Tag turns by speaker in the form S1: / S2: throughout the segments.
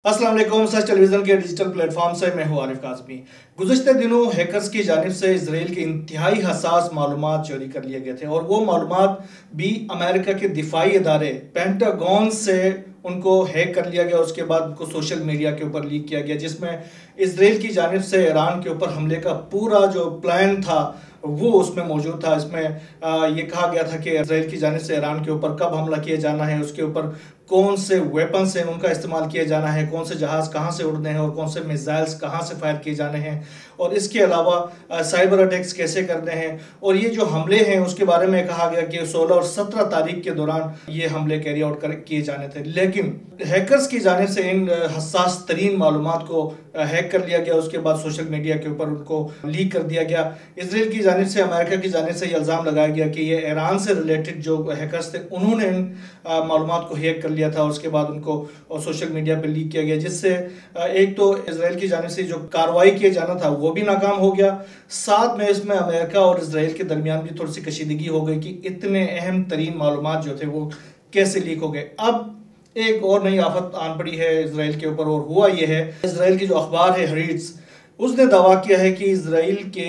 S1: अस्सलाम वालेकुम। सच टेलीविजन के डिजिटल प्लेटफॉर्म से मैं हूं आरिफ काज़मी। गुज़श्ते दिनों हैकर्स की जानिब से इसराइल के इंतहाई हसास मालूमात चोरी कर लिए गए थे और वो मालूमात भी अमेरिका के दिफाई इदारे पेंटागन से उनको हैक कर लिया गया। उसके बाद उनको सोशल मीडिया के ऊपर लीक किया गया, जिसमें इसराइल की जानिब से ईरान के ऊपर हमले का पूरा जो प्लान था वो उसमें मौजूद था। इसमें ये कहा गया था कि इसराइल की जानिब से ईरान के ऊपर कब हमला किया जाना है, उसके ऊपर कौन से वेपन्स हैं उनका इस्तेमाल किया जाना है, कौन से जहाज कहाँ से उड़ने हैं और कौन से मिसाइल्स कहाँ से फायर किए जाने हैं, और इसके अलावा साइबर अटैक्स कैसे करने हैं। और ये जो हमले हैं उसके बारे में कहा गया कि 16 और 17 तारीख के दौरान ये हमले कैरी आउट किए जाने थे। लेकिन हैकर्स की जानिब से इन हसास तरीन मालूमात को हैक कर लिया गया। उसके बाद सोशल मीडिया के ऊपर उनको लीक कर दिया गया। इसराइल की जानिब से, अमेरिका की जानिब से ये इल्ज़ाम लगाया गया कि ये ईरान से रिलेटेड जो हैकर्स थे उन्होंने इन मालूमात को हैक कर लिया था। उसके बाद उनको सोशल मीडिया पे लीक किया गया, जिससे एक तो इसराइल की जानिब से जो कार्रवाई किया जाना था वो भी नाकाम हो गया। साथ में इसमें अमेरिका और इसराइल के दरमियान भी थोड़ी सी कशीदगी हो गई कि इतने अहम तरीन मालूमात जो थे वो कैसे लीक हो गए। अब एक और नई आफत आन पड़ी है इसराइल के ऊपर, और हुआ ये है, इसराइल की जो अखबार है हरीट्स, उसने दावा किया है कि इसराइल के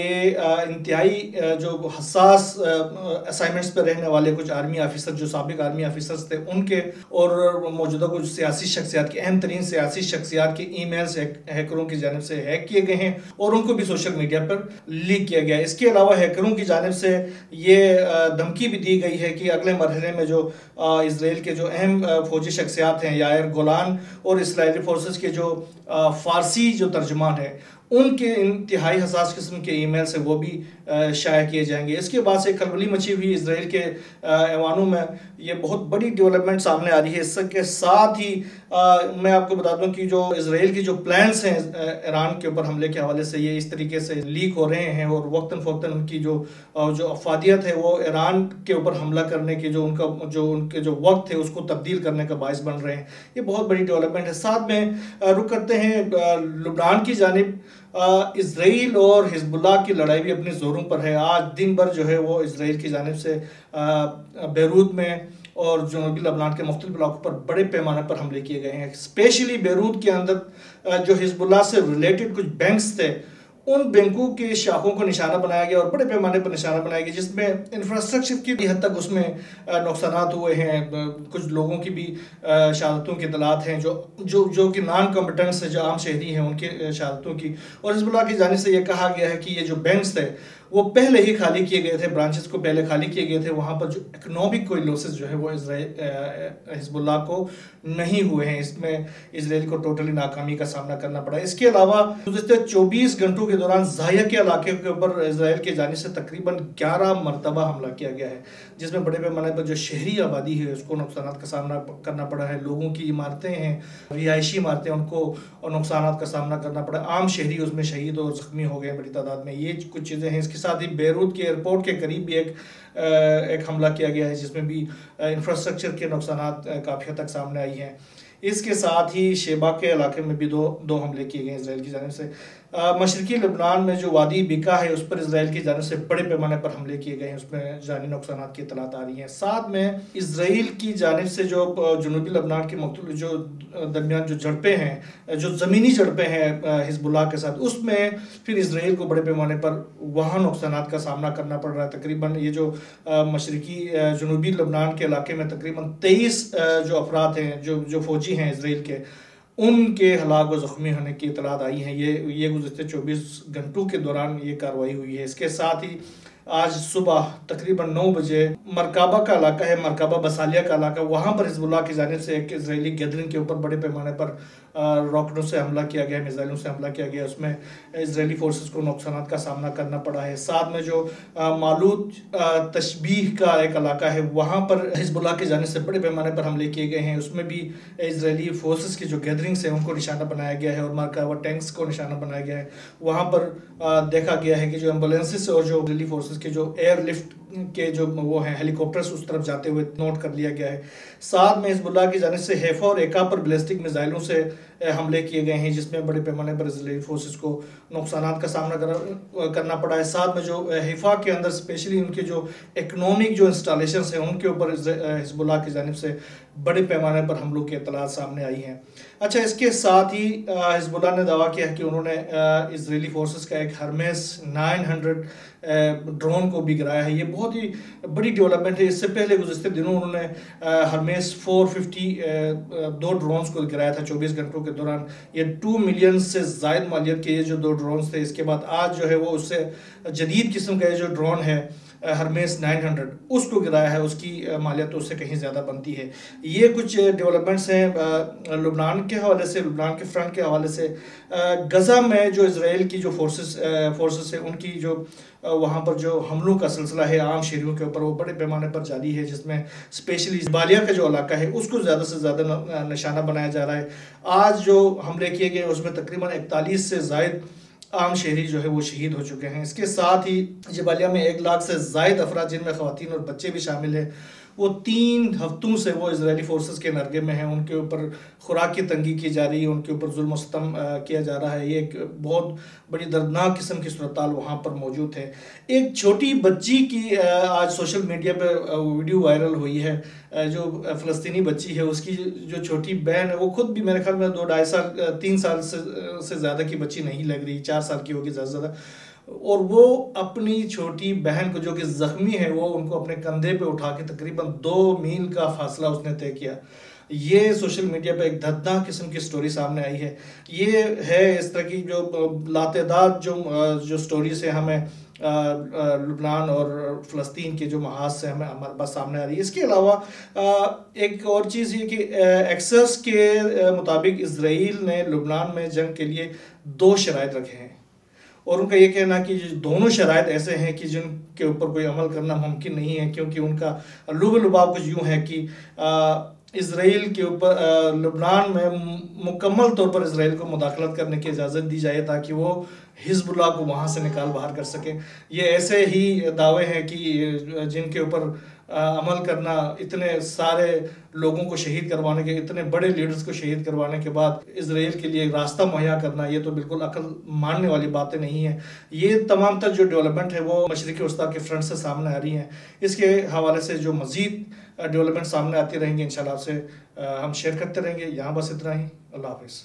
S1: इंतहाई जो हसास असाइनमेंट्स पर रहने वाले कुछ आर्मी ऑफिसर, जो साबिक आर्मी ऑफिसर्स थे, उनके और मौजूदा कुछ सियासी शख्सियात के, अहम तरीन सियासी शख्सियात के ईमेल्स हैकरों की जानिब से हैक किए गए हैं और उनको भी सोशल मीडिया पर लीक किया गया है। इसके अलावा हैकरों की जानिब से ये धमकी भी दी गई है कि अगले मरहले में जो इसराइल के जो अहम फौजी शख्सियात हैं, यायर गोलान और इसराइली फोर्सेस के जो फारसी जो तर्जुमान है, उनके इंतहाई हसास किस्म के ईमेल से वो भी शाया किए जाएंगे। इसके बाद से खलबली मची हुई इसराइल के ऐवानों में ये बहुत बड़ी डेवलपमेंट सामने आ रही है। इसके साथ ही मैं आपको बता दूं कि जो इसराइल की जो प्लान्स हैं ईरान के ऊपर हमले के हवाले से, ये इस तरीके से लीक हो रहे हैं और वक्तन फ़वक्तन उनकी जो अफवादियत है वो ईरान के ऊपर हमला करने के उनके जो वक्त है उसको तब्दील करने का बायस बन रहे हैं। ये बहुत बड़ी डेवलपमेंट है। साथ में रुक करते हैं लुबनान की जानिब। इसराइल और हिजबुल्लाह की लड़ाई भी अपने जोरों पर है। आज दिन भर जो है वो इसराइल की जानिब से बेरूत में और जनूबी लबनान के मुख्तलिफ इलाकों पर बड़े पैमाने पर हमले किए गए हैं। स्पेशली बेरूत के अंदर जो हिजबुल्लाह से रिलेटेड कुछ बैंक्स थे, उन बैंकों के शाखों को निशाना बनाया गया और बड़े पैमाने पर निशाना बनाया गया, जिसमें इंफ्रास्ट्रक्चर की भी हद तक उसमें नुकसानात हुए हैं। कुछ लोगों की भी शहादतों की इतलात हैं जो कि नॉन कॉम्पिटेंट्स है, जो आम शहरी हैं, उनके शहादतों की। और हिजबुल्लाह की जानिब से ये कहा गया है कि ये जो बैंक्स थे वो पहले ही खाली किए गए थे, ब्रांचेस को पहले खाली किए गए थे। वहाँ पर जो इकनॉमिक कोई लॉसेस जो है वो हिजबुल्लाह को नहीं हुए हैं। इसमें इसराइल को टोटली नाकामी का सामना करना पड़ा। इसके अलावा गुज़श्ते 24 घंटों के दौरान ज़ाहिया के इलाके के ऊपर इसराइल की जानिब से तकरीबन 11 मरतबा हमला किया गया है, जिसमें बड़े पैमाने पर जो शहरी आबादी है उसको नुकसान का सामना करना पड़ा है। लोगों की इमारतें हैं, रिहायशी इमारतें, उनको नुकसान का सामना करना पड़ा। आम शहरी उसमें शहीद और ज़ख्मी हो गए बड़ी तादाद में। ये कुछ चीज़ें हैं। इसके साथ ही बेरूत के एयरपोर्ट के करीब भी एक हमला किया गया है, जिसमें भी इंफ्रास्ट्रक्चर के नुकसान काफ़ी हद तक सामने आई हैं। इसके साथ ही शेबा के इलाके में भी दो हमले किए गए इसराइल की जानिब से। मशरकी लबनान में जो वादी बिका है उस पर इसराइल की जानिब से बड़े पैमाने पर हमले किए गए हैं, उसमें जानी नुकसान की इतलात आ रही हैं। साथ में इसराइल की जानिब से जो जनूबी लबनान के मुख्तलिफ जो दरमियान जो झड़पें हैं, जो ज़मीनी झड़पें हैं हिजबुल्लाह के साथ, उसमें फिर इसराइल को बड़े पैमाने पर वहाँ नुकसान का सामना करना पड़ रहा है। तकरीबन ये जो मशरकी जनूबी लबनान के इलाके में तकरीबन 23 जो अफराद हैं, जो फौजी हैं इसराइल के, उनके हलाक व ज़ख्मी होने की इतलात आई हैं। ये गुज़श्ते 24 घंटों के दौरान ये कार्रवाई हुई है। इसके साथ ही आज सुबह तकरीबन 9 बजे मरकाबा का इलाका है, मरकाबा बसालिया का इलाका, वहाँ पर हिजबुल्लाह की जानिब से एक इजरायली गैदरिंग के ऊपर बड़े पैमाने पर रॉकेटों से हमला किया गया, मिसाइलों से हमला किया गया। उसमें इजरायली फोर्सेस को नुकसान का सामना करना पड़ा है। साथ में जो मालूद तशबीह का एक इलाका है, वहाँ पर हिजबुल्लाह की जानिब से बड़े पैमाने पर हमले किए गए हैं। उसमें भी इजरायली फोर्सेस की जो गैदरिंग्स हैं उनको निशाना बनाया गया है और मरकाबा टैंक्स को निशाना बनाया गया है। वहाँ पर देखा गया है कि जो एम्बुलेंसेस और जो इजरायली फोर्सेस के जो एयरलिफ्ट के जो वो हैं हेलीकॉप्टर्स, उस तरफ जाते हुए नोट कर लिया गया है। साथ में हिजबुल्लाह की जानिब से हैफा और एका पर बैलिस्टिक मिसाइलों से हमले किए गए हैं, जिसमें बड़े पैमाने पर इजरायली फोर्सेस को नुकसान का सामना करना पड़ा है। साथ में जो हैफा के अंदर स्पेशली उनके जो इकनॉमिक जो इंस्टॉलेशंस हैं उनके ऊपर हिजबुल्लाह की जानिब से बड़े पैमाने पर हमलों की इतलात सामने आई हैं। अच्छा, इसके साथ ही हिजबुल्लाह ने दावा किया कि उन्होंने इजरायली फोर्सेस का एक हरमेस 900 ड्रोन को भी गिराया है। ये बहुत ही बड़ी डेवलपमेंट है। इससे पहले गुज़श्ते दिनों उन्होंने हरमेस 450 दो ड्रोन्स को गिराया था 24 घंटों के दौरान। ये 2 मिलियन से ज़ायद मालियत के ये जो 2 ड्रोन्स थे, इसके बाद आज जो है वो उससे जदीद किस्म का ये जो ड्रोन है हरमेस 900 उसको गिराया है। उसकी मालियत तो उससे कहीं ज़्यादा बनती है। ये कुछ डेवलपमेंट्स हैं लुबनान के हवाले से, लुबनान के फ्रंट के हवाले से। गज़ा में जो इसराइल की जो फोर्सेस है उनकी जो वहाँ पर जो हमलों का सिलसिला है आम शहरियों के ऊपर, वो बड़े पैमाने पर जारी है, जिसमें स्पेशली जबालिया का जो इलाका है उसको ज़्यादा से ज़्यादा निशाना बनाया जा रहा है। आज जो हमले किए गए उसमें तकरीबन 41 से ज़ायद आम शहरी जो है वो शहीद हो चुके हैं। इसके साथ ही जबालिया में 1 लाख से ज़ायद अफराद, जिनमें ख़वातीन और बच्चे भी शामिल हैं, वो 3 हफ्तों से वो इजरायली फोर्सेस के नरगे में हैं। उनके ऊपर खुराक की तंगी की जा रही है, उनके ऊपर जुल्म सितम किया जा रहा है। ये एक बहुत बड़ी दर्दनाक किस्म की सूरत-हाल वहाँ पर मौजूद है। एक छोटी बच्ची की आज सोशल मीडिया पर वीडियो वायरल हुई है, जो फ़लस्तीनी बच्ची है, उसकी जो छोटी बहन है वो खुद भी मेरे ख्याल में 2-2.5 साल 3 साल से ज़्यादा की बच्ची नहीं लग रही, 4 साल की होगी ज़्यादा से ज़्यादा। और वो अपनी छोटी बहन को जो कि ज़ख्मी है वो उनको अपने कंधे पे उठा के तकरीबन 2 मील का फासला उसने तय किया। ये सोशल मीडिया पे एक दर्दनाक किस्म की स्टोरी सामने आई है। ये है इस तरह की जो लातेदाद जो स्टोरीज है हमें लुबनान और फ़लस्तीन के जो महाज से हमारे पास सामने आ रही है। इसके अलावा एक और चीज़ ये कि एक्सेस के मुताबिक इसराइल ने लुबनान में जंग के लिए 2 शराइत रखे हैं, और उनका ये कहना कि दोनों शराइत ऐसे हैं कि जिनके ऊपर कोई अमल करना मुमकिन नहीं है, क्योंकि उनका लुब लुबाव कुछ यूँ है कि इसराइल के ऊपर लुबनान में मुकम्मल तौर पर इसराइल को मुदाखलत करने की इजाज़त दी जाए ताकि वो हिजबुल्लाह को वहाँ से निकाल बाहर कर सकें। ये ऐसे ही दावे हैं कि जिनके ऊपर अमल करना, इतने सारे लोगों को शहीद करवाने के, इतने बड़े लीडर्स को शहीद करवाने के बाद इसराइल के लिए एक रास्ता मुहैया करना, ये तो बिल्कुल अकल मानने वाली बातें नहीं है। ये तमाम तर जो डेवलपमेंट है वो मशरिकी वस्ता के फ्रंट से सामने आ रही हैं। इसके हवाले से जो मज़ीद डेवलपमेंट सामने आती रहेंगी इंशाल्लाह आपसे हम शेयर करते रहेंगे। यहाँ बस इतना ही। अल्लाह हाफ़िज़।